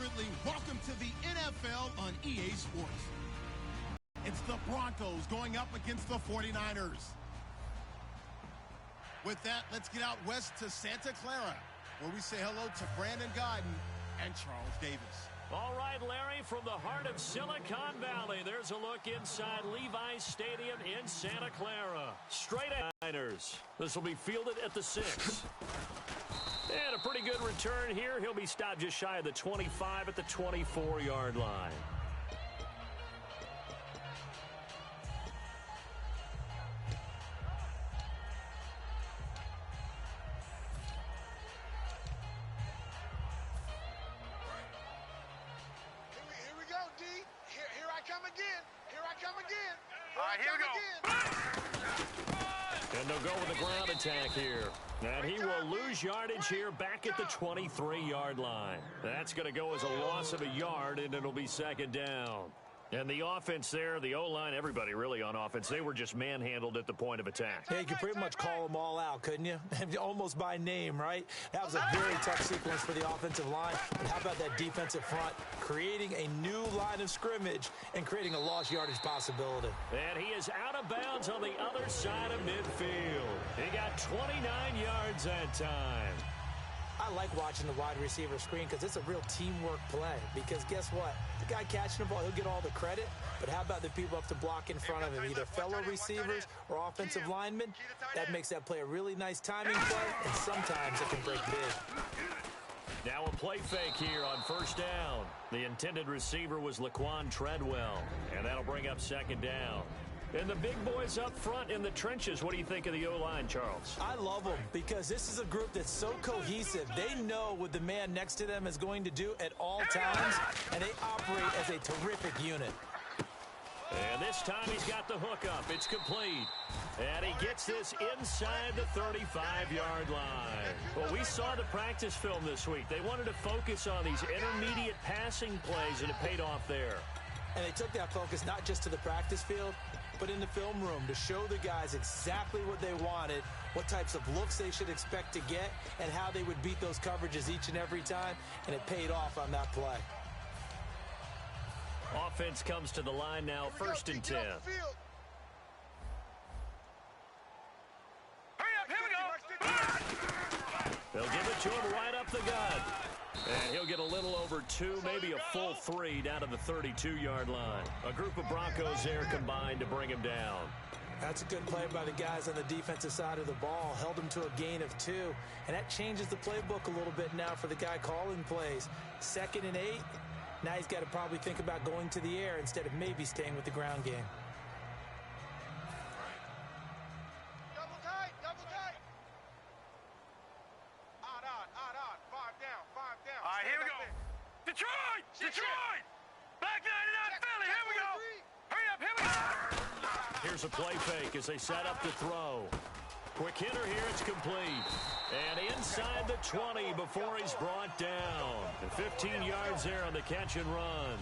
Ridley. Welcome to the NFL on EA Sports. It's the Broncos going up against the 49ers. With that, let's get out west to Santa Clara, where we say hello to Brandon Godden and Charles Davis. All right, Larry, from the heart of Silicon Valley, there's a look inside Levi's Stadium in Santa Clara. Straight at Niners. This will be fielded at the 6. And a pretty good return here. He'll be stopped just shy of the 25 at the 24-yard line. And they'll go with the ground attack here. And he will lose yardage here back at the 23-yard line. That's going to go as a loss of a yard, and it'll be second down. And the offense there, the O-line, everybody really on offense, they were just manhandled at the point of attack. Yeah, you could pretty much call them all out, couldn't you? Almost by name, right? That was a very tough sequence for the offensive line. And how about that defensive front creating a new line of scrimmage and creating a lost yardage possibility? And he is out of bounds on the other side of midfield. He got 29 yards that time. I like watching the wide receiver screen because it's a real teamwork play. Because guess what? The guy catching the ball, he'll get all the credit. But how about the people up to block in front of him, either fellow receivers or offensive linemen? That makes that play a really nice timing play, and sometimes it can break big. Now a play fake here on first down. The intended receiver was Laquan Treadwell, and that'll bring up second down. And the big boys up front in the trenches, what do you think of the O-line, Charles? I love them because this is a group that's so cohesive. They know what the man next to them is going to do at all times, and they operate as a terrific unit. And this time he's got the hook up. It's complete. And he gets this inside the 35-yard line. Well, we saw the practice film this week. They wanted to focus on these intermediate passing plays, and it paid off there. And they took that focus not just to the practice field, but in the film room to show the guys exactly what they wanted, what types of looks they should expect to get, and how they would beat those coverages each and every time, and it paid off on that play. Offense comes to the line now, first and 10. Hurry up, here we go! They'll give it to him right up the gut. And he'll get a little over 2, maybe a full 3 down to the 32-yard line. A group of Broncos there combined to bring him down. That's a good play by the guys on the defensive side of the ball. Held him to a gain of 2. And that changes the playbook a little bit now for the guy calling plays. 2nd and 8. Now he's got to probably think about going to the air instead of maybe staying with the ground game. Double tight, double tight. Odd, 5 down. All right, here we go. Detroit! Detroit! Back 99 Philly, here we go! Hurry up, here we go! Here's a play fake as they set up to throw. Quick hitter here, it's complete. And inside the 20 before he's brought down. And 15 yards there on the catch and run.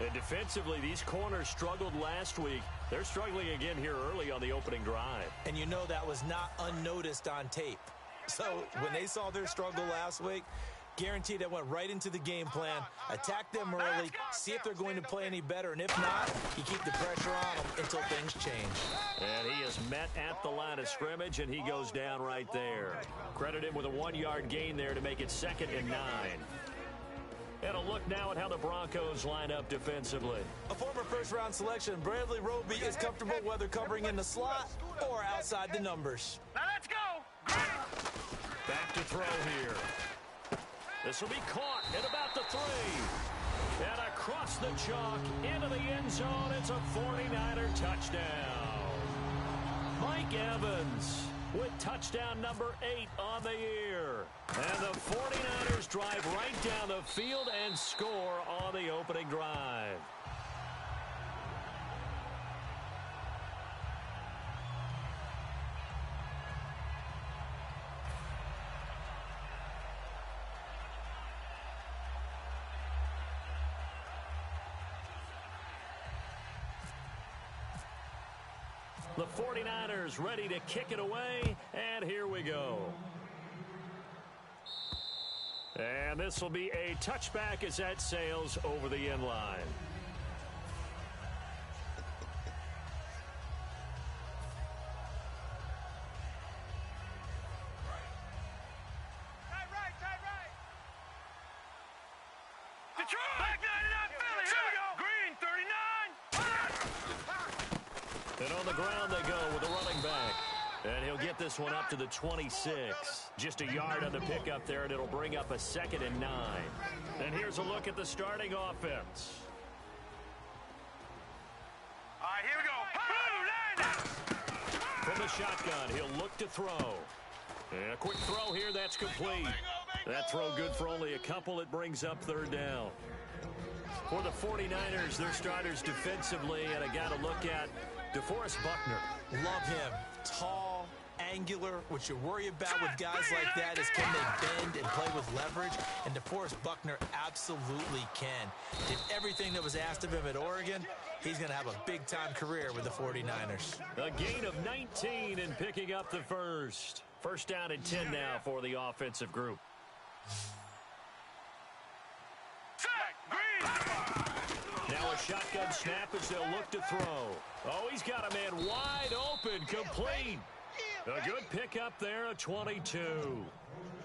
And defensively, these corners struggled last week. They're struggling again here early on the opening drive. And you know that was not unnoticed on tape. So when they saw their struggle last week, guaranteed that went right into the game plan. Attack them early, see if they're going to play any better, and if not, you keep the pressure on them until things change. And he is met at the line of scrimmage, and he goes down right there. Credit him with a 1-yard gain there to make it 2nd and 9. And a look now at how the Broncos line up defensively. A former first-round selection, Bradley Roby is comfortable whether covering in the slot or outside the numbers. Now let's go! Back to throw here. This will be caught at about the 3. And across the chalk into the end zone. It's a 49er touchdown. Mike Evans with touchdown number 8 on the year. And the 49ers drive right down the field and score on the opening drive. The 49ers ready to kick it away, and here we go. And this will be a touchback as that sails over the end line. Detroit! Back 99 Philly! Here we go! Green 39! And on the ground they go with the running back. And he'll get this one up to the 26. Just a yard on the pickup there, and it'll bring up a 2nd and 9. And here's a look at the starting offense. All right, here we go. From the shotgun, he'll look to throw. And a quick throw here, that's complete. That throw good for only a couple. It brings up 3rd down. For the 49ers, their starters defensively, and I got to look at DeForest Buckner. Love him. Tall, angular. What you worry about with guys like that is can they bend and play with leverage? And DeForest Buckner absolutely can. Did everything that was asked of him at Oregon. He's going to have a big-time career with the 49ers. A gain of 19 and picking up the first. First down and 10 now for the offensive group. Now a shotgun snap as they'll look to throw. Oh, he's got a man wide open, complete. A good pickup there, a 22.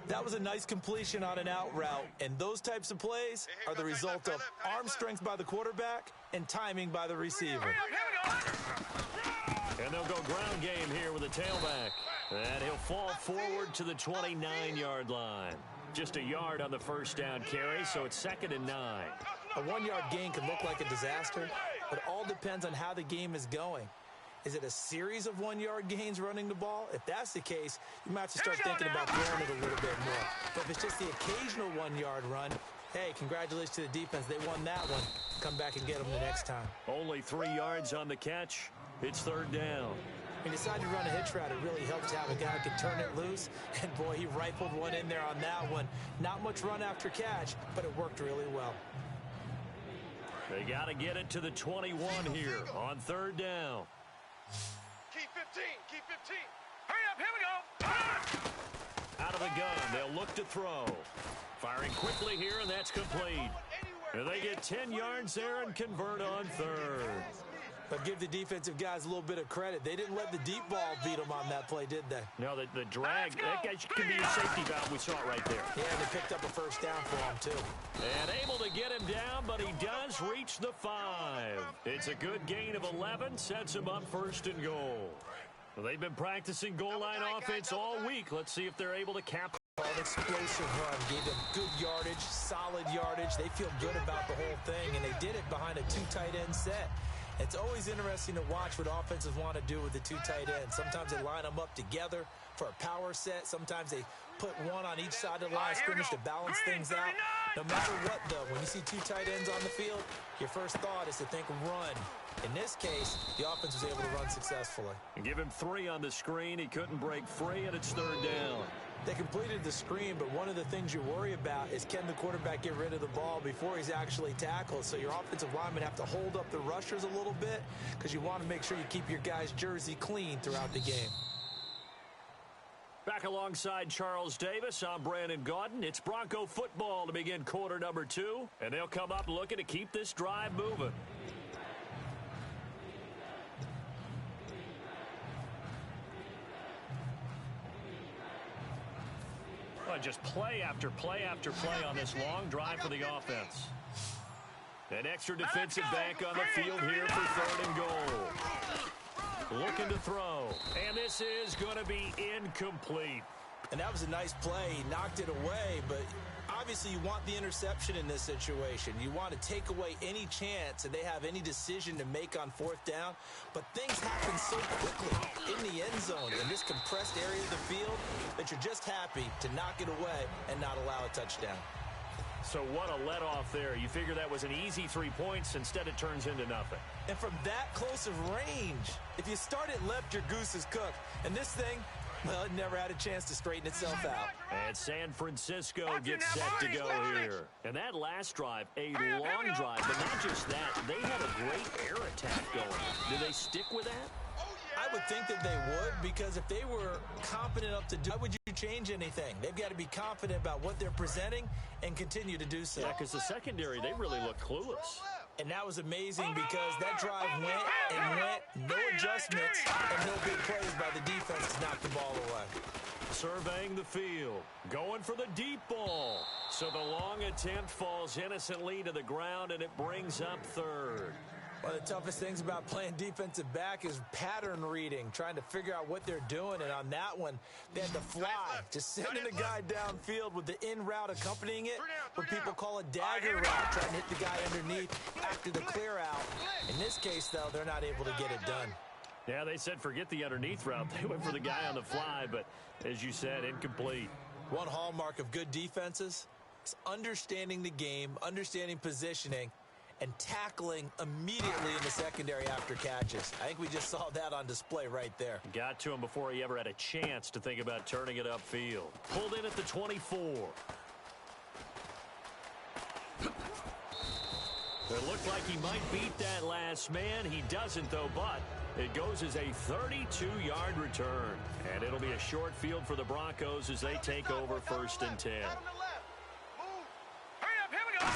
That was a nice completion on an out route, and those types of plays are the result of arm strength by the quarterback and timing by the receiver. And they'll go ground game here with a tailback. And he'll fall forward to the 29-yard line. Just a yard on the first down carry, so it's 2nd and 9. A 1-yard gain can look like a disaster, but it all depends on how the game is going. Is it a series of 1-yard gains running the ball? If that's the case, you might have to start thinking about throwing it a little bit more. But if it's just the occasional 1-yard run, hey, congratulations to the defense. They won that one. Come back and get them the next time. Only 3 yards on the catch. It's 3rd down. When you decide to run a hitch route, it really helps to have a guy who can turn it loose. And, boy, he rifled one in there on that one. Not much run after catch, but it worked really well. They got to get it to the 21 here on 3rd down. Keep 15. Keep 15. Hurry up, here we go. Out of the gun, they'll look to throw. Firing quickly here, and that's complete. And they get 10 yards there and convert on 3rd. But give the defensive guys a little bit of credit. They didn't let the deep ball beat them on that play, did they? No, the drag, that guy could be a safety valve. We saw it right there. Yeah, and they picked up a first down for him, too. And able to get him down, but he does reach the 5. It's a good gain of 11, sets him up 1st and goal. Well, they've been practicing goal line offense all week. Let's see if they're able to cap. An explosive run, gave them good yardage, solid yardage. They feel good about the whole thing, and they did it behind a 2 tight end set. It's always interesting to watch what offenses want to do with the 2 tight ends. Sometimes they line them up together for a power set. Sometimes they put one on each side of the line of scrimmage to balance things out. No matter what, though, when you see 2 tight ends on the field, your first thought is to think run. In this case, the offense was able to run successfully. And give him 3 on the screen. He couldn't break free, and it's 3rd down. They completed the screen, but one of the things you worry about is can the quarterback get rid of the ball before he's actually tackled. So your offensive linemen have to hold up the rushers a little bit because you want to make sure you keep your guy's jersey clean throughout the game. Back alongside Charles Davis, I'm Brandon Gaudin. It's Bronco football to begin quarter number 2, and they'll come up looking to keep this drive moving. Just play after play after play on this long drive for the offense. An extra defensive back on the field here for 3rd and goal. Looking to throw. And this is going to be incomplete. And that was a nice play. He knocked it away, but obviously you want the interception in this situation. You want to take away any chance and they have any decision to make on 4th down. But things happen so quickly in the end zone in this compressed area of the field that you're just happy to knock it away and not allow a touchdown. So what a let-off there. You figure that was an easy 3 points. Instead, it turns into nothing. And from that close of range, if you start it left, your goose is cooked. And this thing, well, it never had a chance to straighten itself out. And San Francisco gets set to go here. And that last drive, a long drive, but not just that. They had a great air attack going. Do they stick with that? I would think that they would, because if they were confident enough to do it, why would you change anything? They've got to be confident about what they're presenting and continue to do so. Yeah, because the secondary, they really look clueless. And that was amazing because that drive went and went, no adjustments, and no big plays by the defense to knock the ball away. Surveying the field, going for the deep ball. So the long attempt falls innocently to the ground, and it brings up third. One of the toughest things about playing defensive back is pattern reading, trying to figure out what they're doing. And on that one, they had to fly, just sending a guy downfield with the in route accompanying it, what people call a dagger route, trying to hit the guy underneath after the clear out. In this case, though, they're not able to get it done. Yeah, they said forget the underneath route. They went for the guy on the fly, but as you said, incomplete. One hallmark of good defenses is understanding the game, understanding positioning, and tackling immediately in the secondary after catches. I think we just saw that on display right there. Got to him before he ever had a chance to think about turning it upfield. Pulled in at the 24. It looked like he might beat that last man. He doesn't, though, but it goes as a 32-yard return. And it'll be a short field for the Broncos as they take over 1st and 10. Hurry up, here we go.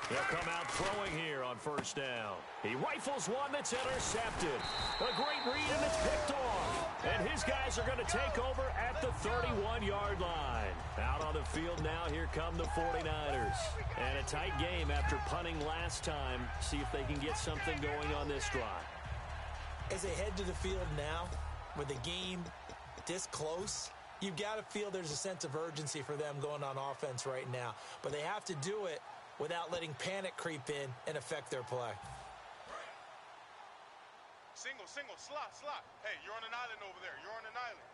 They'll come out throwing here on 1st down. He rifles one that's intercepted. A great read, and it's picked off. And his guys are going to take over at the 31-yard line. Out on the field now, here come the 49ers. And a tight game after punting last time. See if they can get something going on this drive. As they head to the field now, with the game this close, you've got to feel there's a sense of urgency for them going on offense right now. But they have to do it without letting panic creep in and affect their play. Single, slot. Hey, you're on an island over there. You're on an island.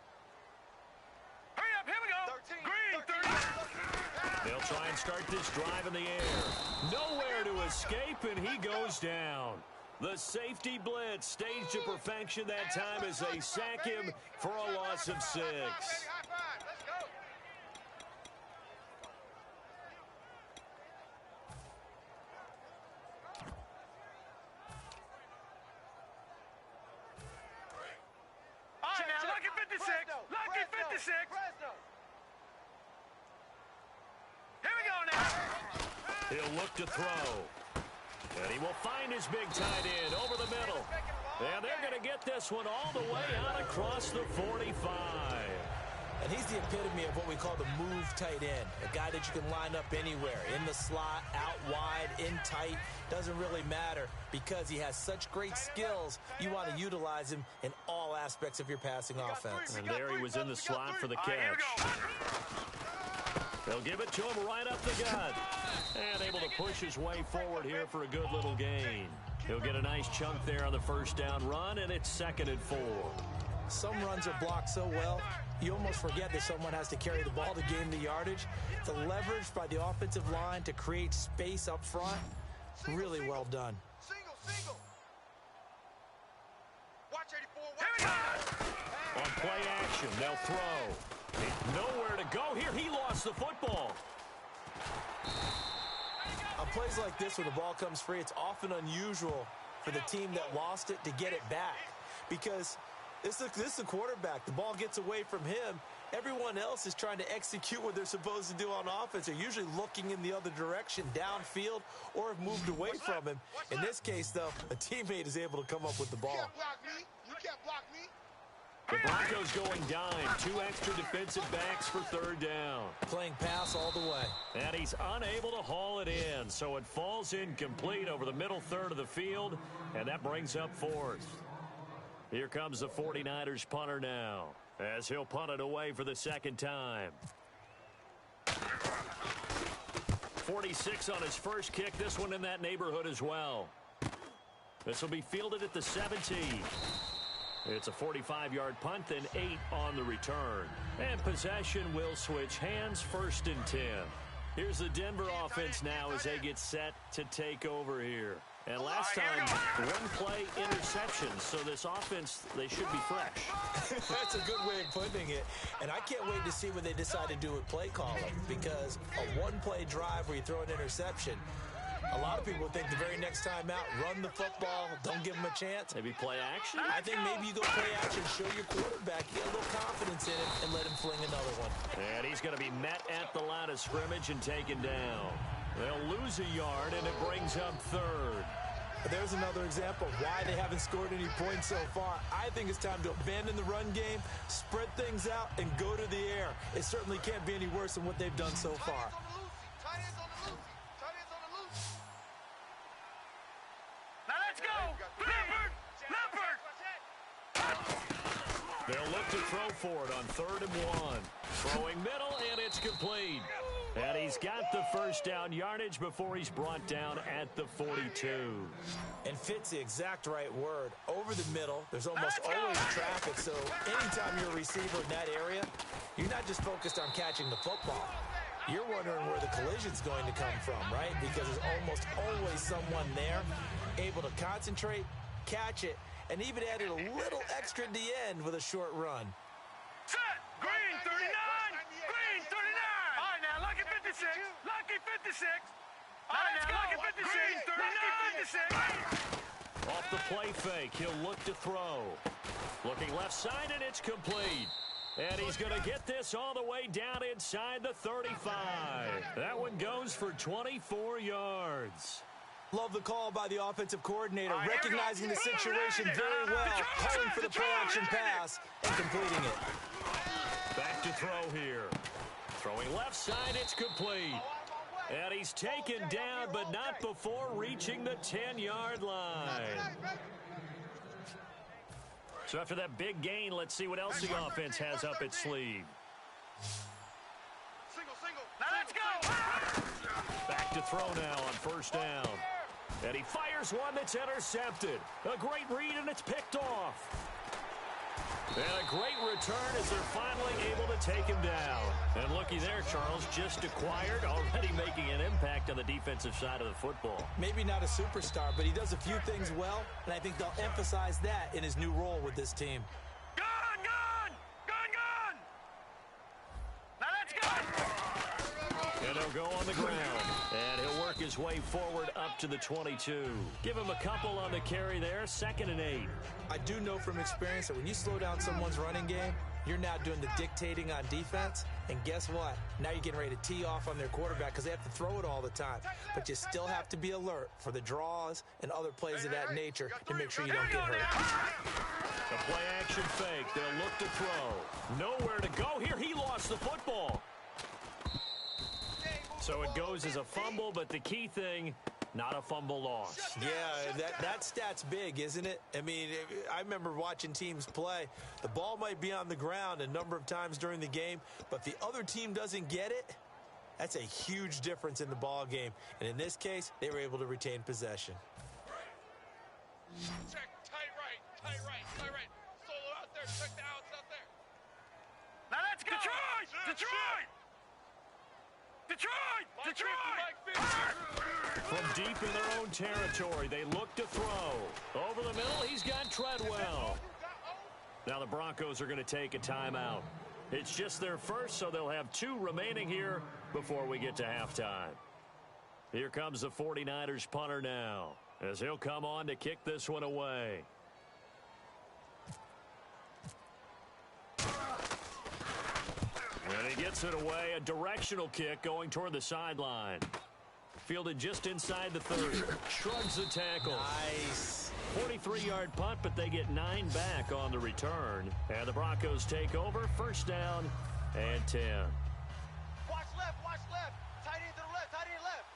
Hurry up, here we go. 13, Green, 30. They'll try and start this drive in the air. Nowhere to escape, and he goes down. The safety blitz staged to perfection that time as they sack him for a loss of 6. High five. Let's go. All right, now, lucky 56. Lucky 56. Here we go now. He'll look to throw. And he will find his big tight end over the middle. And they're going to get this one all the way out across the 45. And he's the epitome of what we call the move tight end. A guy that you can line up anywhere, in the slot, out wide, in tight. Doesn't really matter because he has such great skills. You want to utilize him in all aspects of your passing offense. And there he was in the slot for the catch. They'll give it to him right up the gut. And able to push his way forward here for a good little gain. He'll get a nice chunk there on the 1st down run, and it's 2nd and 4. Some runs are blocked so well, you almost forget that someone has to carry the ball to gain the yardage. The leverage by the offensive line to create space up front, really well done. Single. Watch 84. Here we go. On play action, they'll throw. Nowhere to go here. He lost the football. On plays like this where the ball comes free, it's often unusual for the team that lost it to get it back. Because this is the quarterback. The ball gets away from him. Everyone else is trying to execute what they're supposed to do on offense. They're usually looking in the other direction, downfield, or have moved away from him. In this case, though, a teammate is able to come up with the ball. You can't block me. The Broncos going dime. 2 extra defensive backs for 3rd down. Playing pass all the way. And he's unable to haul it in, so it falls incomplete over the middle third of the field, and that brings up 4th. Here comes the 49ers punter now, as he'll punt it away for the 2nd time. 46 on his first kick, this one in that neighborhood as well. This will be fielded at the 17. It's a 45-yard punt, then 8 on the return. And possession will switch hands, 1st and 10. Here's the Denver offense now as they get set to take over here. And last time, 1 play interception. So this offense, they should be fresh. That's a good way of putting it. And I can't wait to see what they decide to do with play calling. Because a 1-play drive where you throw an interception, A lot of people think the very next time out, run the football, don't give him a chance. Maybe play action? I think maybe you go play action, show your quarterback, get a little confidence in him, and let him fling another one. And he's going to be met at the line of scrimmage and taken down. They'll lose a yard, and it brings up third. But there's another example of why they haven't scored any points so far. I think it's time to abandon the run game, spread things out, and go to the air. It certainly can't be any worse than what they've done so far. Now let's go! Leopard! Leopard! They'll look to throw for it on 3rd and 1. Throwing middle, and it's complete. And he's got the first down yardage before he's brought down at the 42. And fits the exact right word. Over the middle, there's almost always traffic, so anytime you're a receiver in that area, you're not just focused on catching the football. You're wondering where the collision's going to come from, right? Because there's almost always someone there able to concentrate, catch it, and even added a little extra at the end with a short run. Set! Green 39! Green 39! All right, now, Lucky 56! Lucky 56! All right, now, Lucky 56! Green 39! Off the play fake, he'll look to throw. Looking left side, and it's complete. And he's going to get this all the way down inside the 35. That one goes for 24 yards. Love the call by the offensive coordinator, recognizing the situation very well, calling for the play-action pass, and completing it. Back to throw here. Throwing left side, it's complete. And he's taken down, but not before reaching the 10-yard line. So after that big gain, let's see what else the offense has up its sleeve. Now let's go! Back to throw now on 1st down. And he fires one that's intercepted. A great read, and it's picked off. And a great return as they're finally able to take him down. And looky there, Charles, just acquired, already making an impact on the defensive side of the football. Maybe not a superstar, but he does a few things well, and I think they'll emphasize that in his new role with this team. Gun! Gun! Gun! Gun! Now let's go! And he'll go on the ground. And he'll work his way forward up to the 22. Give him a couple on the carry there, 2nd and 8. I do know from experience that when you slow down someone's running game, you're now doing the dictating on defense. And guess what? Now you're getting ready to tee off on their quarterback because they have to throw it all the time. But you still have to be alert for the draws and other plays of that nature to make sure you don't get hurt. The play-action fake. They'll look to throw. Nowhere to go here. He lost the football. So it goes as a fumble, but the key thing, not a fumble loss. Yeah, that stat's big, isn't it? I mean, I remember watching teams play. The ball might be on the ground a number of times during the game, but if the other team doesn't get it, that's a huge difference in the ball game. And in this case, they were able to retain possession. Check, tight right. Solo out there, check the outs out there. Now let's go! Detroit! Detroit! Detroit! Detroit! From deep in their own territory, they look to throw. Over the middle, he's got Treadwell. Now the Broncos are going to take a timeout. It's just their first, so they'll have 2 remaining here before we get to halftime. Here comes the 49ers punter now, as he'll come on to kick this one away. And he gets it away, a directional kick going toward the sideline. Fielded just inside the 30. Shrugs the tackle. Nice. 43-yard punt, but they get 9 back on the return. And the Broncos take over, 1st down and 10. Watch left. Tight end to the left, tight end left.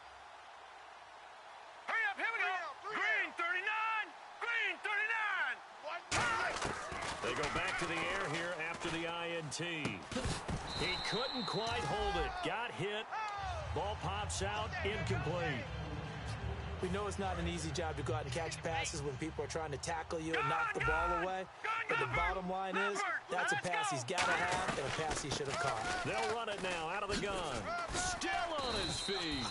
Hurry up, here we go! Green 39! Green 39! They go back to the air here after the INT. He couldn't quite hold it. Got hit. Ball pops out. Incomplete. We know it's not an easy job to go out and catch passes when people are trying to tackle you and knock the ball away. But the bottom line is, that's a pass he's got to have and a pass he should have caught. They'll run it now out of the gun. Still on his feet.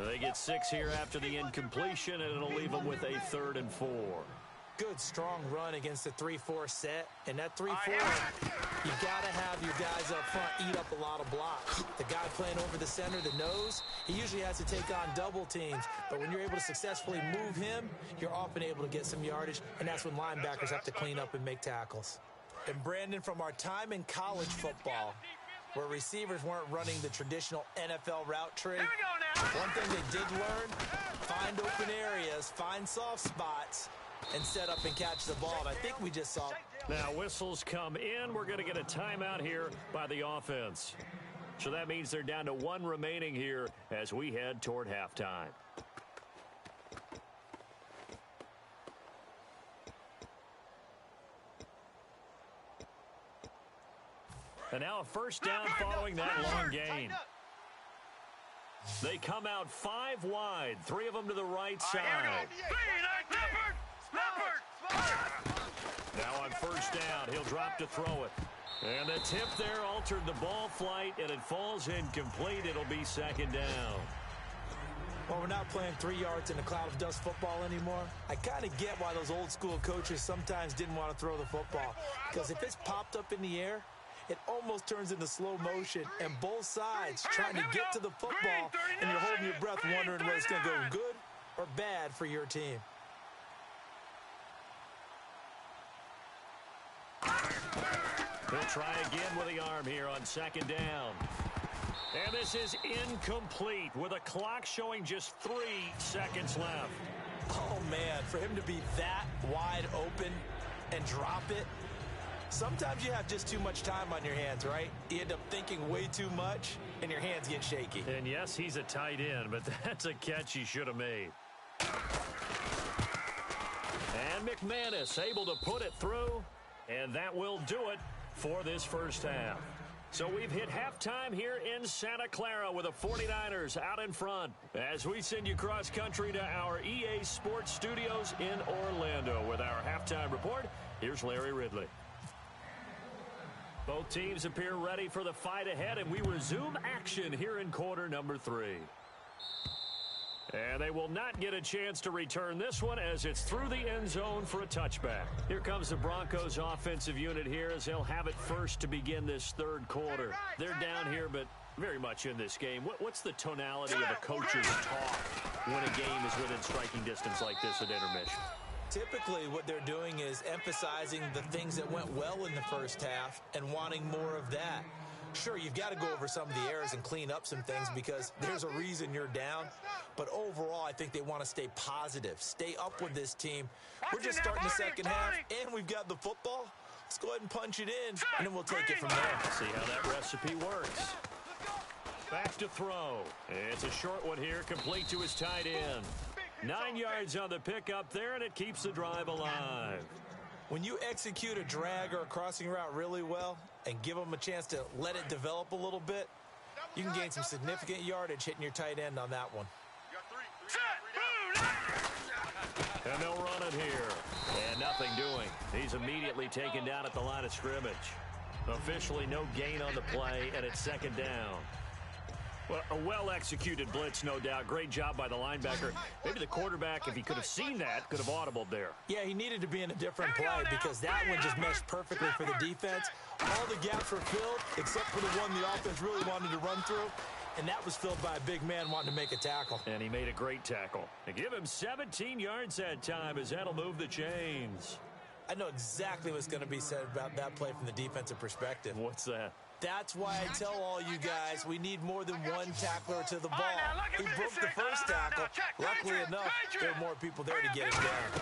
They get 6 here after the incompletion, and it'll leave them with a 3rd and 4. good, strong run against the 3-4 set. And that 3-4, you got to have your guys up front eat up a lot of blocks. The guy playing over the center, the nose, he usually has to take on double teams. But when you're able to successfully move him, you're often able to get some yardage, and that's when linebackers have to clean up and make tackles. And Brandon, from our time in college football, where receivers weren't running the traditional NFL route tree, one thing they did learn, find open areas, find soft spots, and set up and catch the ball. And I think we just saw. Now whistles come in. We're going to get a timeout here by the offense. So that means they're down to one remaining here as we head toward halftime. And now a first down following that long gain. They come out 5 wide, 3 of them to the right side. Now on first down, he'll drop to throw it. And the tip there altered the ball flight, and it falls incomplete. It'll be second down. Well, we're not playing 3 yards in a cloud of dust football anymore. I kind of get why those old school coaches sometimes didn't want to throw the football. Because if it's popped up in the air, it almost turns into slow motion, and both sides trying to get to the football, and you're holding your breath wondering whether it's going to go good or bad for your team. He'll try again with the arm here on second down. And this is incomplete with a clock showing just 3 seconds left. Oh, man, for him to be that wide open and drop it, sometimes you have just too much time on your hands, right? You end up thinking way too much, and your hands get shaky. And yes, he's a tight end, but that's a catch he should have made. And McManus able to put it through, and that will do it for this first half. So we've hit halftime here in Santa Clara with the 49ers out in front. As we send you cross country to our EA Sports Studios in Orlando with our halftime report, here's Larry Ridley. Both teams appear ready for the fight ahead, and we resume action here in quarter number 3. And they will not get a chance to return this one as it's through the end zone for a touchback. Here comes the Broncos offensive unit here as they'll have it first to begin this third quarter. They're down here, but very much in this game. What's the tonality of a coach's talk when a game is within striking distance like this at intermission? Typically, what they're doing is emphasizing the things that went well in the first half and wanting more of that. Sure, you've got to go over some of the errors and clean up some things because there's a reason you're down. But overall, I think they want to stay positive, stay up with this team. We're just starting the second half, and we've got the football. Let's go ahead and punch it in, and then we'll take it from there. See how that recipe works. Back to throw. It's a short one here, complete to his tight end. 9 yards on the pickup there, and it keeps the drive alive. When you execute a drag or a crossing route really well and give them a chance to let it develop a little bit, you can gain some significant yardage hitting your tight end on that one. And they'll run it here. And nothing doing. He's immediately taken down at the line of scrimmage. Officially no gain on the play, and it's second down. Well, a well-executed blitz, no doubt. Great job by the linebacker. Maybe the quarterback, if he could have seen that, could have audibled there. Yeah, he needed to be in a different play because that one just meshed perfectly for the defense. All the gaps were filled except for the one the offense really wanted to run through, and that was filled by a big man wanting to make a tackle. And he made a great tackle. They give him 17 yards that time as that'll move the chains. I know exactly what's going to be said about that play from the defensive perspective. What's that? That's why I tell all you guys we need more than one tackler to the ball. He broke the first tackle. Luckily enough, there are more people there to get him down.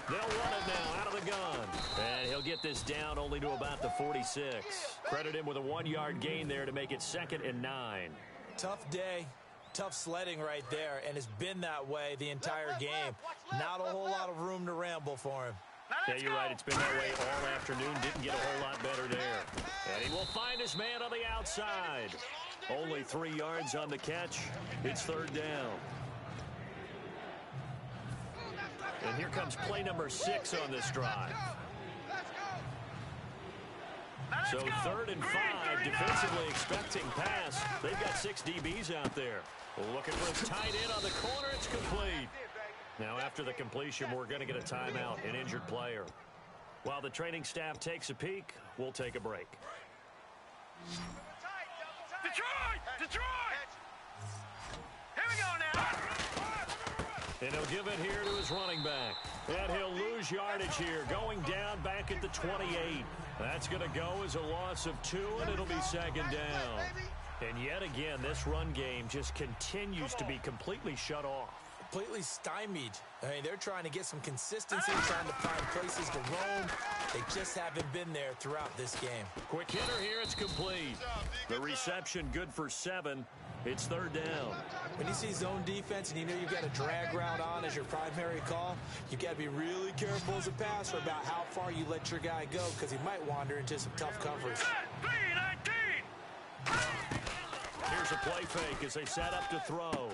They'll run it now out of the gun. And he'll get this down only to about the 46. Credit him with a 1-yard gain there to make it 2nd and 9. Tough day. Tough sledding right there, and it's been that way the entire game. Not a whole lot of room to ramble for him. Yeah, you're right. It's been that way all afternoon. Didn't get a whole lot better there. And he will find his man on the outside. Only 3 yards on the catch. It's 3rd down. And here comes play number 6 on this drive. So 3rd and 5, defensively expecting pass. They've got 6 DBs out there. Looking for his tight end on the corner. It's complete. Now After the completion, we're going to get a timeout, an injured player. While the training staff takes a peek, we'll take a break. Detroit! Detroit! Here we go now. And he'll give it here to his running back. And he'll lose yardage here, going down back at the 28. That's going to go as a loss of 2, and it'll be second down. And yet again, this run game just continues to be completely shut off. Completely stymied. I mean, they're trying to get some consistency, trying to find places to roam. They just haven't been there throughout this game. Quick hitter here, it's complete. The reception good for 7. It's third down. When you see zone defense and you know you've got a drag route on as your primary call, you've got to be really careful as a passer about how far you let your guy go because he might wander into some tough coverage. Here's a play fake as they set up to throw.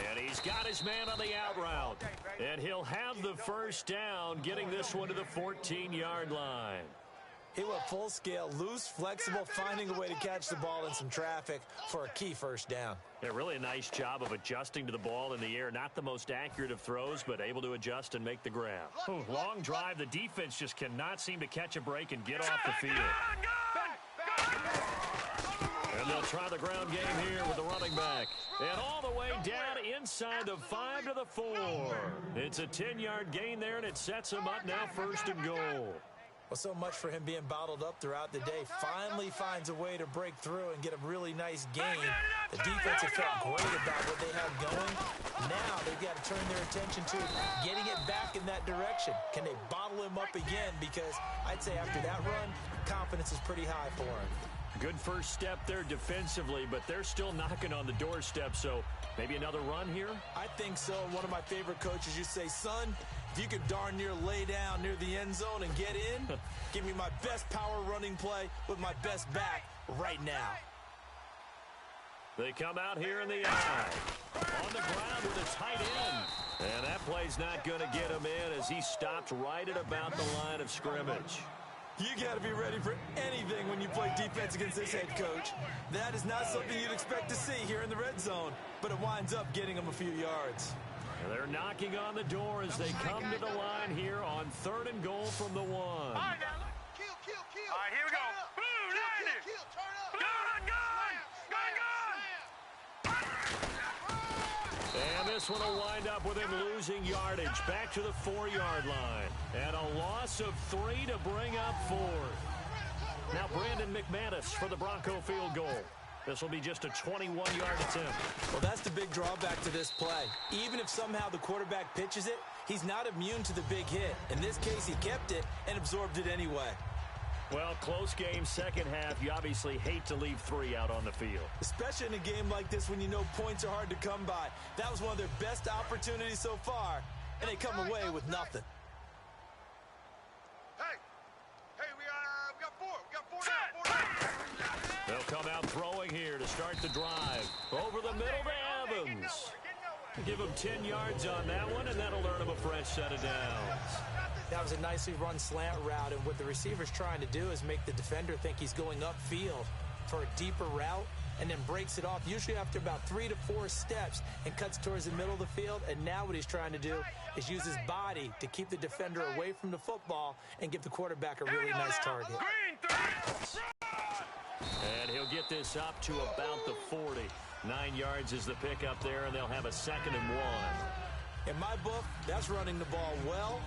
And he's got his man on the out route. And he'll have the first down, getting this one to the 14-yard line. He went full scale, loose, flexible, finding a way to catch the ball in some traffic for a key first down. Yeah, really a nice job of adjusting to the ball in the air. Not the most accurate of throws, but able to adjust and make the grab. Ooh, long drive. The defense just cannot seem to catch a break and get off the field. And they'll try the ground game here with the running back. And all the way down inside the 5 to the 4. It's a 10-yard gain there, and it sets him up now first and goal. Well, so much for him being bottled up throughout the day. Finally finds a way to break through and get a really nice gain. The defense have felt great about what they have going. Now they've got to turn their attention to getting it back in that direction. Can they bottle him up again? Because I'd say after that run, confidence is pretty high for him. Good first step there defensively, but they're still knocking on the doorstep, so maybe another run here? I think so. One of my favorite coaches used to say, son, if you could darn near lay down near the end zone and get in, give me my best power running play with my best back right now. They come out here in the eye. On the ground with a tight end. And that play's not going to get him in as he stopped right at about the line of scrimmage. You got to be ready for anything when you play defense against this head coach. That is not something you'd expect to see here in the red zone, but it winds up getting him a few yards. And they're knocking on the door as they come to the line here on 3rd and goal from the 1. All right, here we go. Boom, and this one will wind up with him losing yardage back to the 4-yard line. And a loss of 3 to bring up 4th. Now Brandon McManus for the Bronco field goal. This will be just a 21-yard attempt. Well, that's the big drawback to this play. Even if somehow the quarterback pitches it, he's not immune to the big hit. In this case, he kept it and absorbed it anyway. Well, close game, second half. You obviously hate to leave 3 out on the field. Especially in a game like this when you know points are hard to come by. That was one of their best opportunities so far, and they come away with nothing. Hey, we got 4. We got 4 now. They'll come out throwing here to start the drive. Over the middle to Evans. Give him 10 yards on that one, and that'll earn him a fresh set of downs. That was a nicely run slant route, and what the receiver's trying to do is make the defender think he's going upfield for a deeper route and then breaks it off, usually after about 3 to 4 steps, and cuts towards the middle of the field. And now what he's trying to do is use his body to keep the defender away from the football and give the quarterback a really nice target. And he'll get this up to about the 40. 9 yards is the pickup there, and they'll have a 2nd and 1. In my book, that's running the ball well,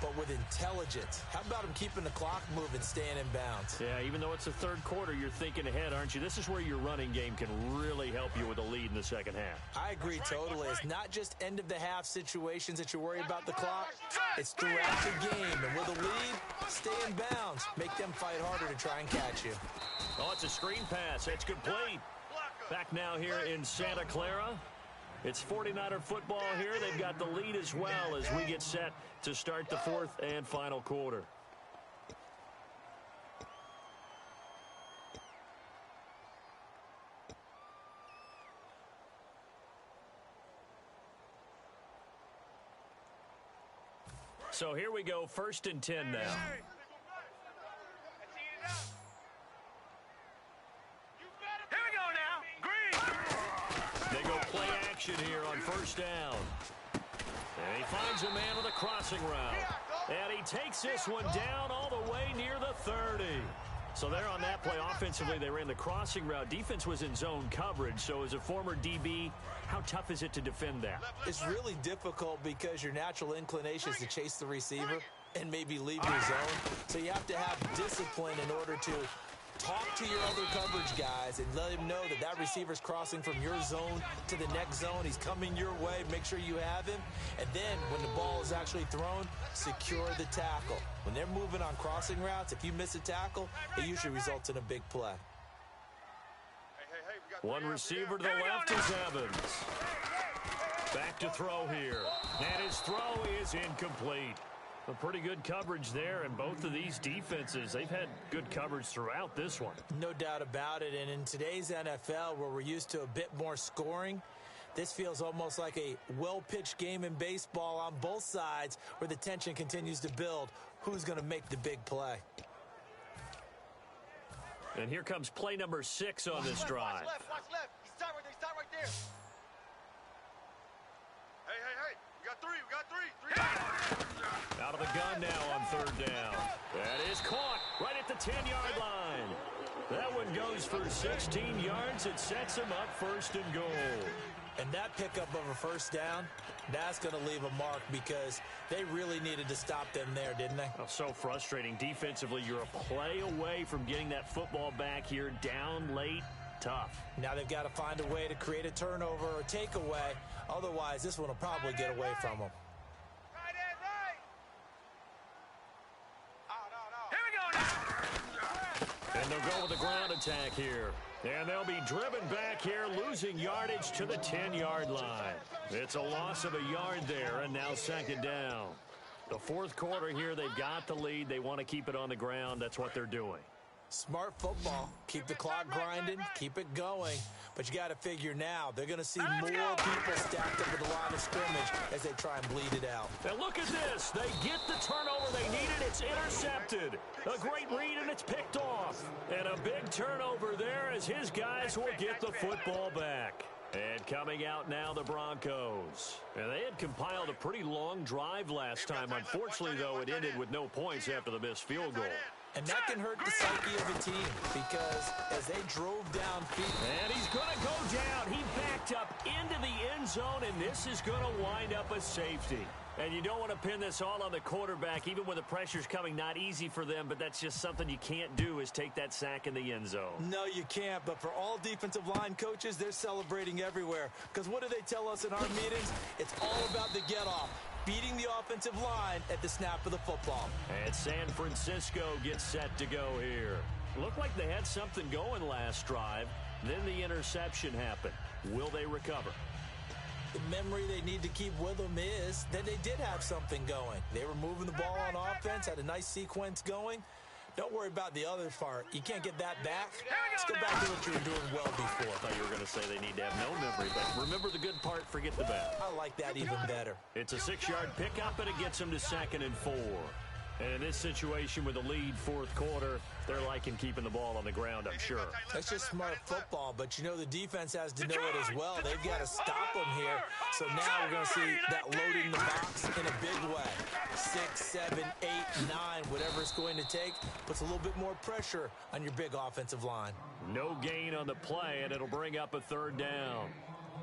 but with intelligence. How about him keeping the clock moving, staying in bounds? Yeah, even though it's the 3rd quarter, you're thinking ahead, aren't you? This is where your running game can really help you with a lead in the second half. I agree totally. It's not just end-of-the-half situations that you worry about the clock. It's throughout the game. And with a lead, stay in bounds. Make them fight harder to try and catch you. Oh, it's a screen pass. That's complete. Back now here in Santa Clara. It's 49er football here. They've got the lead as well as we get set to start the 4th and final quarter. So here we go, 1st and 10 now. Here we go now. Green. They go play action here on 1st down. And he finds a man with a crossing route. And he takes this one down all the way near the 30. So there on that play, offensively, they ran the crossing route. Defense was in zone coverage. So as a former DB, how tough is it to defend that? It's really difficult because your natural inclination is to chase the receiver and maybe leave your zone. So you have to have discipline in order to talk to your other coverage guys and let him know that that receiver's crossing from your zone to the next zone. He's coming your way. Make sure you have him. And then when the ball is actually thrown, secure the tackle. When they're moving on crossing routes, if you miss a tackle, it usually results in a big play. One receiver to the left is Evans. Back to throw here. And his throw is incomplete. A pretty good coverage there, and both of these defenses, they've had good coverage throughout this one. No doubt about it, and in today's NFL, where we're used to a bit more scoring, this feels almost like a well-pitched game in baseball on both sides where the tension continues to build. Who's going to make the big play? And here comes play number 6 on this drive. Watch left. He's tied right there. Hey. We got three. Out of the gun now on third down. That is caught right at the 10-yard line. That one goes for 16 yards. It sets him up first and goal. And that pickup of a first down, that's going to leave a mark because they really needed to stop them there, didn't they? Oh, so frustrating. Defensively, you're a play away from getting that football back here down late. Tough. Now they've got to find a way to create a turnover or takeaway. Otherwise, this one will probably get away from them. And they'll go with the ground attack here. And they'll be driven back here, losing yardage to the 10-yard line. It's a loss of a yard there, and now second down. The fourth quarter here, they've got the lead. They want to keep it on the ground. That's what they're doing. Smart football. Keep the clock grinding. Keep it going. But you got to figure now, they're going to see more people stacked up at the line of scrimmage as they try and bleed it out. Now look at this. They get the turnover they needed. It's intercepted. A great read, and it's picked off. And a big turnover there as his guys will get the football back. And coming out now, the Broncos. And they had compiled a pretty long drive last time. Unfortunately, though, it ended with no points after the missed field goal. And that can hurt the psyche of a team because as they drove downfield. And he's going to go down. He backed up into the end zone, and this is going to wind up a safety. And you don't want to pin this all on the quarterback, even when the pressure's coming. Not easy for them, but that's just something you can't do is take that sack in the end zone. No, you can't. But for all defensive line coaches, they're celebrating everywhere. Because what do they tell us in our meetings? It's all about the get-off. Beating the offensive line at the snap of the football. And San Francisco gets set to go here. Looked like they had something going last drive. Then the interception happened. Will they recover? The memory they need to keep with them is that they did have something going. They were moving the ball on offense, had a nice sequence going. Don't worry about the other part. You can't get that back. Let's go back to what you were doing well before. I thought you were going to say they need to have no memory, but remember the good part, forget the bad. I like that even better. It's a 6-yard pickup, and it gets them to 2nd and 4. And in this situation with the lead fourth quarter, they're liking keeping the ball on the ground, I'm sure. That's just smart football, but you know the defense has to know it as well. They've got to stop them here. So now we're going to see that loading the box in a big way. 6, 7, 8, 9, whatever it's going to take, puts a little bit more pressure on your big offensive line. No gain on the play, and it'll bring up a 3rd down.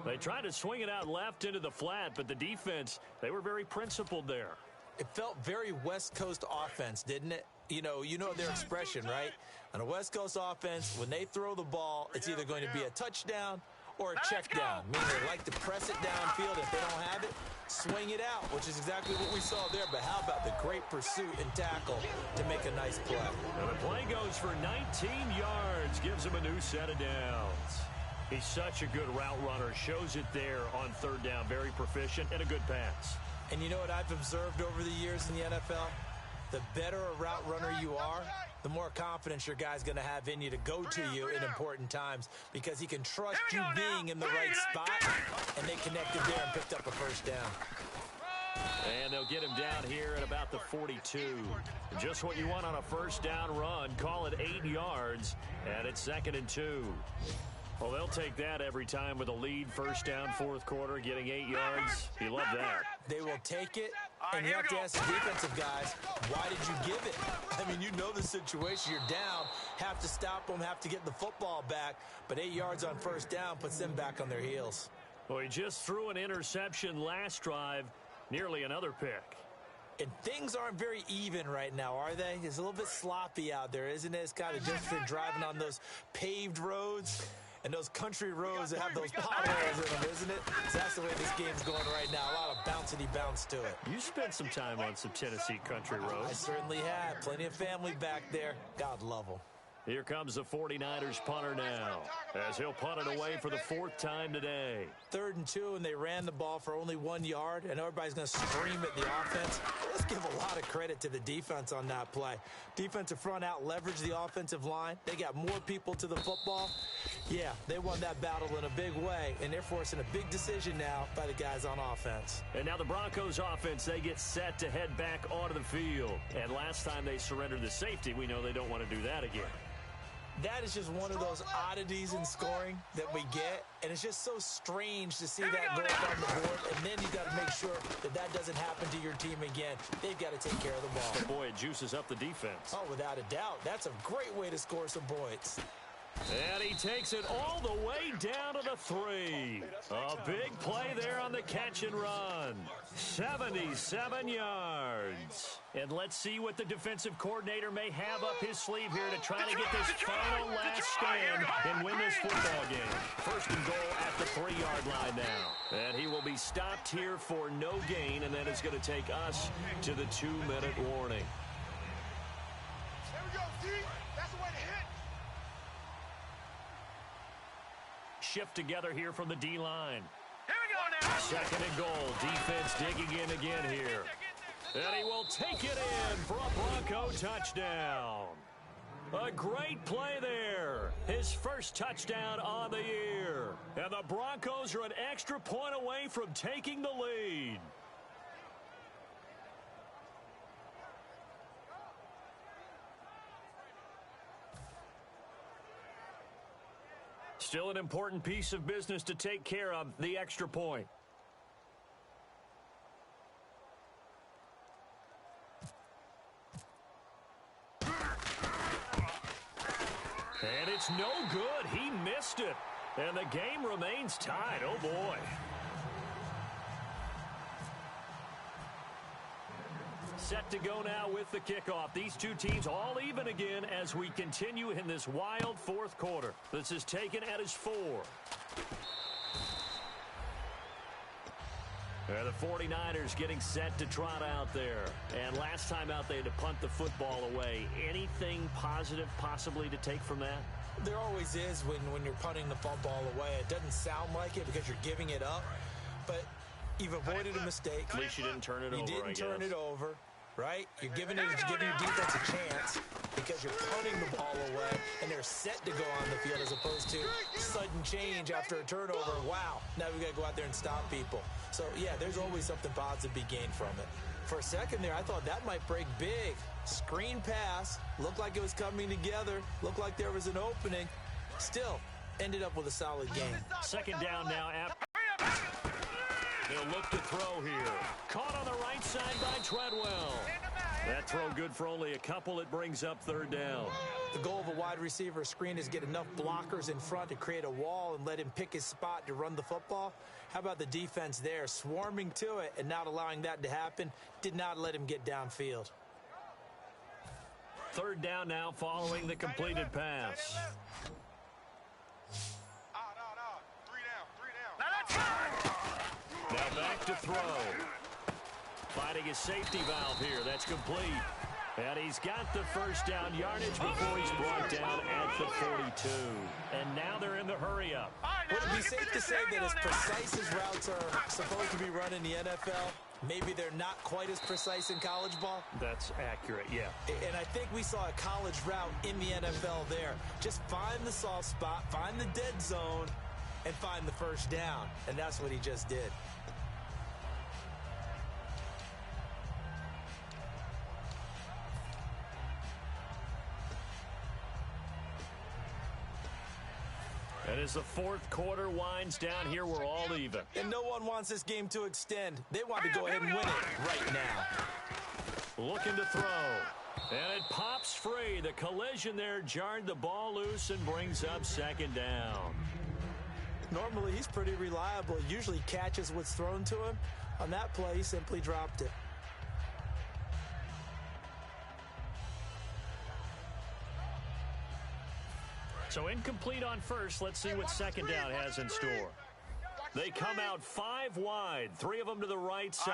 They tried to swing it out left into the flat, but the defense, they were very principled there. It felt very West Coast offense, didn't it? You know their expression, right? On a West Coast offense, when they throw the ball, it's either going to be a touchdown or a check down. Meaning they like to press it downfield. If they don't have it, swing it out, which is exactly what we saw there. But how about the great pursuit and tackle to make a nice play? And the play goes for 19 yards, gives him a new set of downs. He's such a good route runner, shows it there on 3rd down, very proficient and a good pass. And you know what I've observed over the years in the NFL? The better a route runner you are, the more confidence your guy's going to have in you to go to you in important times because he can trust you being in the right spot, and they connected there and picked up a first down. And they'll get him down here at about the 42. Just what you want on a first down run. Call it 8 yards, and it's 2nd and 2. Well, they'll take that every time with a lead, first down, fourth quarter, getting 8 yards. You love that. They will take it, and you have to ask the defensive guys, why did you give it? I mean, you know the situation. You're down, have to stop them, have to get the football back, but 8 yards on first down puts them back on their heels. Well, he just threw an interception last drive, nearly another pick. And things aren't very even right now, are they? It's a little bit sloppy out there, isn't it? It's kind of just for driving on those paved roads and those country roads that have those potholes in them, isn't it? So that's the way this game's going right now. A lot of bouncy bounce to it. You spent some time on some Tennessee country roads. I certainly have. Plenty of family back there. God love them. Here comes the 49ers punter now, as he'll punt it away for the 4th time today. 3rd and 2, and they ran the ball for only 1 yard, and everybody's going to scream at the offense. Let's give a lot of credit to the defense on that play. Defensive front out leveraged the offensive line. They got more people to the football. Yeah, they won that battle in a big way, and they're forcing a big decision now by the guys on offense. And now the Broncos offense, they get set to head back onto the field. And last time they surrendered the safety, we know they don't want to do that again. That is just one of those oddities in scoring that we get, and it's just so strange to see that go up on the board, and then you got to make sure that that doesn't happen to your team again. They've got to take care of the ball. Oh boy, it juices up the defense. Oh, without a doubt. That's a great way to score some points. And he takes it all the way down to the 3. A big play there on the catch and run. 77 yards. And let's see what the defensive coordinator may have up his sleeve here to try to get this final last stand and win this football game. 1st and goal at the 3-yard line now. And he will be stopped here for no gain, and then it's going to take us to the 2-minute warning. There we go, D. That's the way to hit. Shift together here from the D-line. Here we go now. 2nd and goal. Defense digging in again here. And he will take it in for a Bronco touchdown. A great play there. His first touchdown on the year. And the Broncos are an extra point away from taking the lead. Still an important piece of business to take care of, the extra point. And it's no good. He missed it. And the game remains tied. Oh, boy. Set to go now with the kickoff. These two teams all even again as we continue in this wild 4th quarter. This is taken at his 4. And the 49ers getting set to trot out there. And last time out they had to punt the football away. Anything positive possibly to take from that? There always is when you're punting the football away. It doesn't sound like it because you're giving it up, but you've avoided a mistake. At least you didn't turn it over, You didn't turn it over, right? You're giving your defense a chance because you're punting the ball away, and they're set to go on the field as opposed to sudden change after a turnover. Wow, now we got to go out there and stop people. So, yeah, there's always something positive to be gained from it. For a second there, I thought that might break big. Screen pass, looked like it was coming together, looked like there was an opening. Still, ended up with a solid game. 2nd down now after. He'll look to throw here. Caught on the right side by Treadwell. That throw good for only a couple. It brings up 3rd down. The goal of a wide receiver screen is get enough blockers in front to create a wall and let him pick his spot to run the football. How about the defense there, swarming to it and not allowing that to happen? Did not let him get downfield. 3rd down now following the completed pass. No. 3 down. Now that's fine. Now back to throw. Finding his safety valve here. That's complete. And he's got the first down yardage before he's brought down at the 42. And now they're in the hurry-up. Would it be safe to say that as precise as routes are supposed to be run in the NFL, maybe they're not quite as precise in college ball? That's accurate, yeah. And I think we saw a college route in the NFL there. Just find the soft spot, find the dead zone, and find the first down. And that's what he just did. And As the fourth quarter winds down here, we're all even. And no one wants this game to extend. They want to go ahead and win it right now. Looking to throw. And it pops free. The collision there jarred the ball loose and brings up second down. Normally, he's pretty reliable. He usually catches what's thrown to him. On that play, he simply dropped it. So incomplete on first. Let's see what second down has in store. They come out 5 wide, 3 of them to the right side.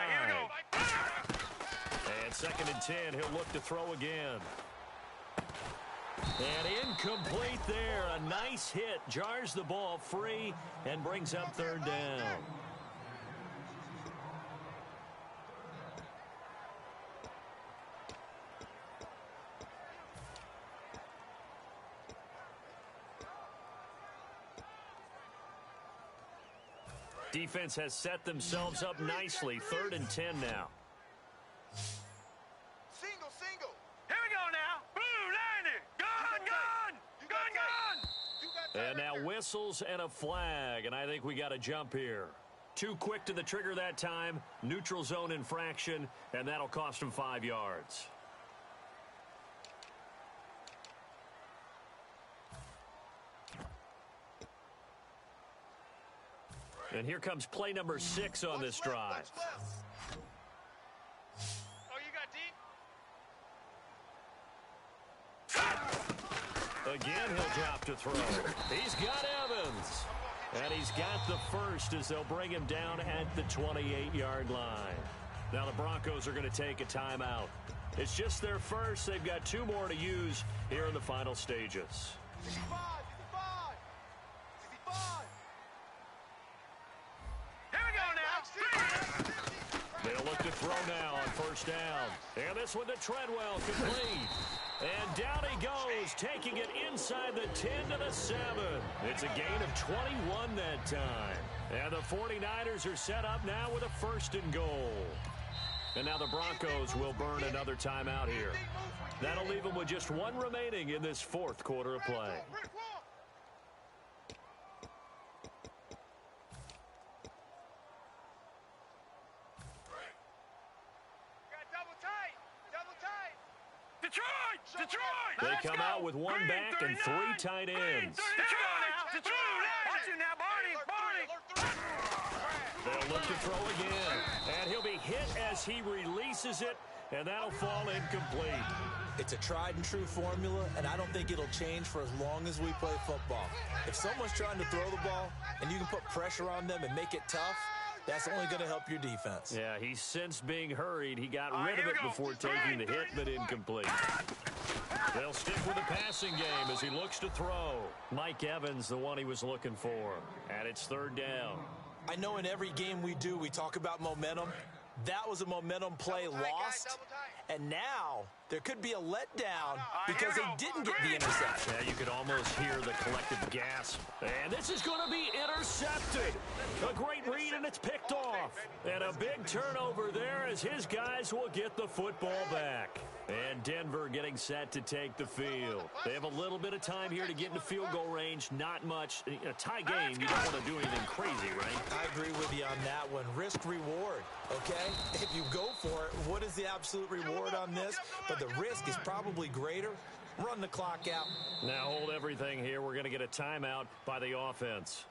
And second and 10, he'll look to throw again. And incomplete there. A nice hit. Jars the ball free and brings up third down. Defense has set themselves up nicely. 3rd and 10 now. Single. Here we go now. Blue, 90. Gun. And now whistles and a flag, and I think we got to jump here. Too quick to the trigger that time. Neutral zone infraction, and that'll cost him 5 yards. And here comes play number 6 on this drive. Oh, you got deep? Again, he'll drop to throw. He's got Evans. And he's got the first as they'll bring him down at the 28-yard line. Now the Broncos are going to take a timeout. It's just their first. They've got 2 more to use here in the final stages. 65. They'll look to throw now on first down. And this one to Treadwell, complete. And down he goes, taking it inside the 10 to the 7. It's a gain of 21 that time. And the 49ers are set up now with a 1st and goal. And now the Broncos will burn another timeout here. That'll leave them with just 1 remaining in this 4th quarter of play. Detroit! They come out with 1 back and 3 tight ends. Detroit! Watch it now, Barney! They'll look to throw again. And he'll be hit as he releases it, and that'll fall incomplete. It's a tried and true formula, and I don't think it'll change for as long as we play football. If someone's trying to throw the ball and you can put pressure on them and make it tough, that's only going to help your defense. Yeah, he's since being hurried. He got rid of it before taking the hit, but incomplete. They'll stick with the passing game as he looks to throw. Mike Evans, the one he was looking for. And it's 3rd down. I know in every game we do, we talk about momentum. That was a momentum play lost. And now there could be a letdown because they didn't get the interception. Yeah, you could almost hear the collective gasp. And this is going to be intercepted. A great read, and it's picked off. And a big turnover there as his guys will get the football back. And Denver getting set to take the field. They have a little bit of time here to get into field goal range. Not much. In a tie game, you don't want to do anything crazy, right? I agree with you on that one. Risk-reward, okay? If you go for it, what is the absolute reward on this? But the risk is probably greater. Run the clock out. Now hold everything here. We're going to get a timeout by the offense.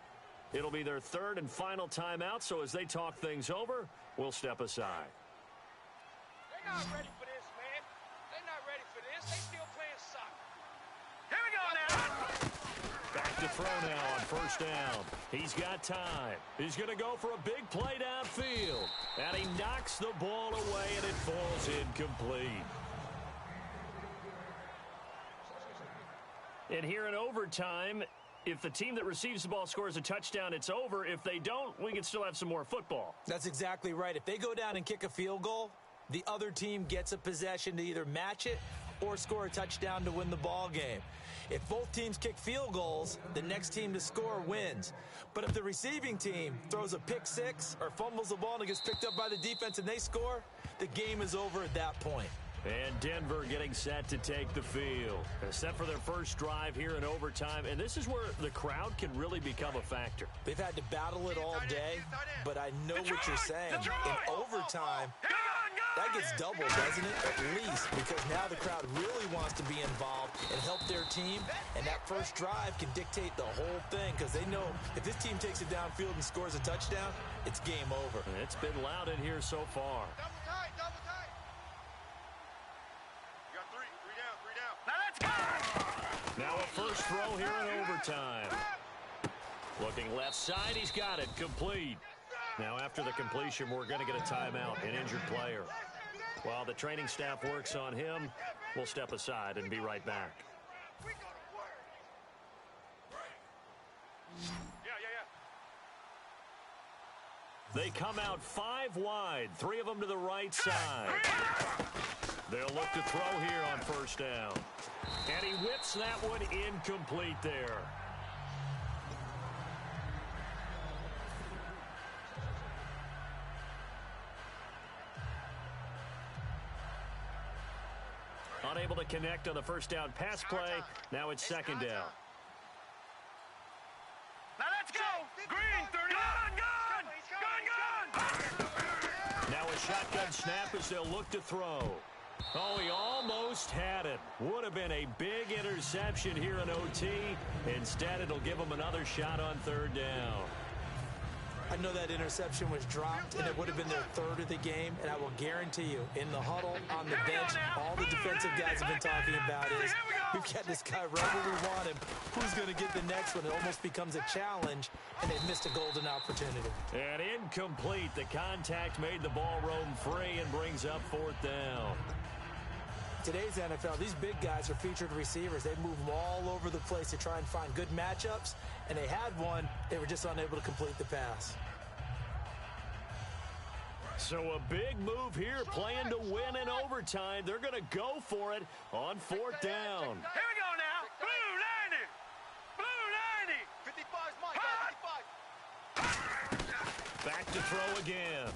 It'll be their 3rd and final timeout, so as they talk things over, we'll step aside. They're not ready for this, man. They're not ready for this. They still playing soccer. Here we go now. Back to throw now on first down. He's got time. He's going to go for a big play downfield. And he knocks the ball away, and it falls incomplete. And here in overtime, if the team that receives the ball scores a touchdown, it's over. If they don't, we can still have some more football. That's exactly right. If they go down and kick a field goal, the other team gets a possession to either match it or score a touchdown to win the ball game. If both teams kick field goals, the next team to score wins. But if the receiving team throws a pick six or fumbles the ball and it gets picked up by the defense and they score, the game is over at that point. And Denver getting set to take the field. Set for their first drive here in overtime. And this is where the crowd can really become a factor. They've had to battle it all day, but I know what you're saying. In overtime, that gets doubled, doesn't it? At least, because now the crowd really wants to be involved and help their team. And that first drive can dictate the whole thing because they know if this team takes it downfield and scores a touchdown, it's game over. And it's been loud in here so far. Double tight, double tight. You got three down. Now let's go! Now a first throw here in overtime. Looking left side, he's got it, complete. Now after the completion, we're going to get a timeout, an injured player. While the training staff works on him, we'll step aside and be right back. They come out 5 wide, 3 of them to the right side. They'll look to throw here on first down. And he whips that one incomplete there. Unable to connect on the first down pass play. Now it's second down. Now let's go! Green, 39! Gun! Now a shotgun snap as they'll look to throw. Oh, he almost had it. Would have been a big interception here in OT. Instead, it'll give him another shot on third down. I know that interception was dropped, and it would have been their third of the game, and I will guarantee you, in the huddle, on the bench, all the defensive guys have been talking about is, we've got this guy right where we want him. Who's going to get the next one? It almost becomes a challenge, and they've missed a golden opportunity. And incomplete. The contact made the ball roam free and brings up fourth down. Today's NFL, these big guys are featured receivers. They move them all over the place to try and find good matchups, and they had one. They were just unable to complete the pass. So a big move here, playing to win in overtime. They're going to go for it on fourth down. Here we go now. Blue 90! Blue 90! 55's mine, 55. Back to throw again.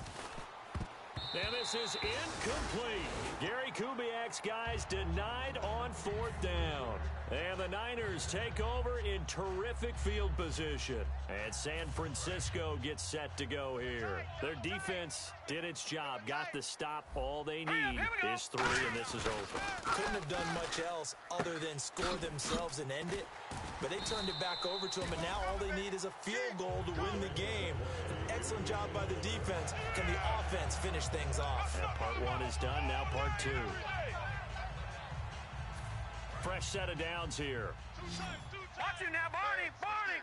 And this is incomplete. Gary Kubiak's guys denied on fourth down. And the Niners take over in terrific field position. And San Francisco gets set to go here. Their defense did its job, got the stop. All they need is 3, and this is over. Couldn't have done much else other than score themselves and end it. But they turned it back over to them, and now all they need is a field goal to win the game. An excellent job by the defense. Can the offense finish things off? And part 1 is done, now part 2. Fresh set of downs here. Watch him now, Barney! Barney!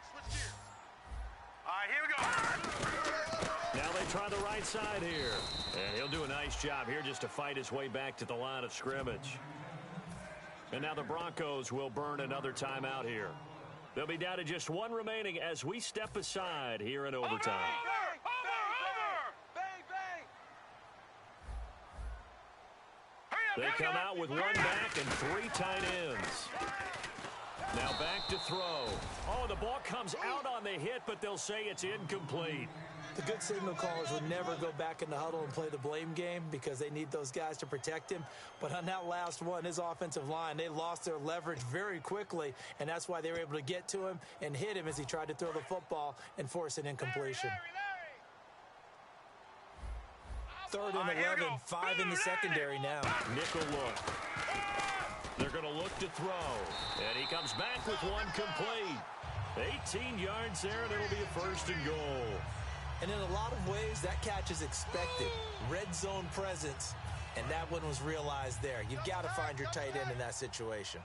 All right, here we go. Now they try the right side here. And he'll do a nice job here just to fight his way back to the line of scrimmage. And now the Broncos will burn another timeout here. They'll be down to just 1 remaining as we step aside here in overtime. Over! Bang, bang. They come out with 1 back and 3 tight ends. Now back to throw. Oh, the ball comes out on the hit, but they'll say it's incomplete. The good signal callers would never go back in the huddle and play the blame game because they need those guys to protect him. But on that last one, his offensive line, they lost their leverage very quickly, and that's why they were able to get to him and hit him as he tried to throw the football and force an incompletion. Third and 11, 5 in the secondary now. Nickel look. They're going to look to throw. And he comes back with 1 complete. 18 yards there, and it'll be a first and goal. And in a lot of ways, that catch is expected. Red zone presence, and that one was realized there. You've got to find your tight end in that situation.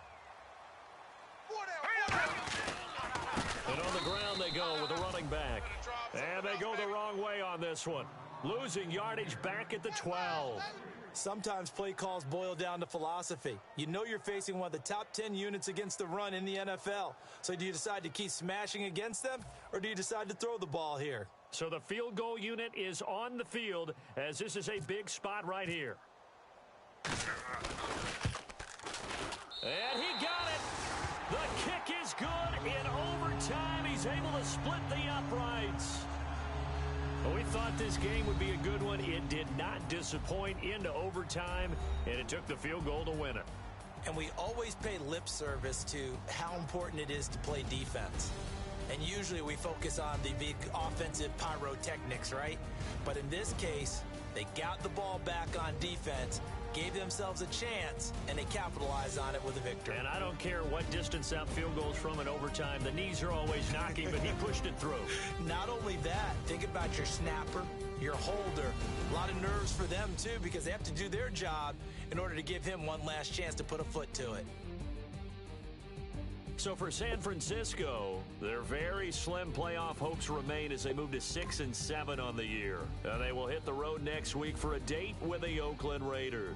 And on the ground they go with a running back. And they go the wrong way on this one. Losing yardage back at the 12. Sometimes play calls boil down to philosophy. You know you're facing one of the top 10 units against the run in the NFL. So do you decide to keep smashing against them, or do you decide to throw the ball here? So the field goal unit is on the field as this is a big spot right here. And he got it. The kick is good in overtime. He's able to split the uprights. Well, we thought this game would be a good one. It did not disappoint into overtime, and it took the field goal to win it. And we always pay lip service to how important it is to play defense. And usually we focus on the big offensive pyrotechnics, right? But in this case, they got the ball back on defense, gave themselves a chance, and they capitalized on it with a victory. And I don't care what distance that field goes from in overtime. The knees are always knocking, but he pushed it through. Not only that, think about your snapper, your holder. A lot of nerves for them, too, because they have to do their job in order to give him one last chance to put a foot to it. So for San Francisco, their very slim playoff hopes remain as they move to 6-7 on the year. They will hit the road next week for a date with the Oakland Raiders.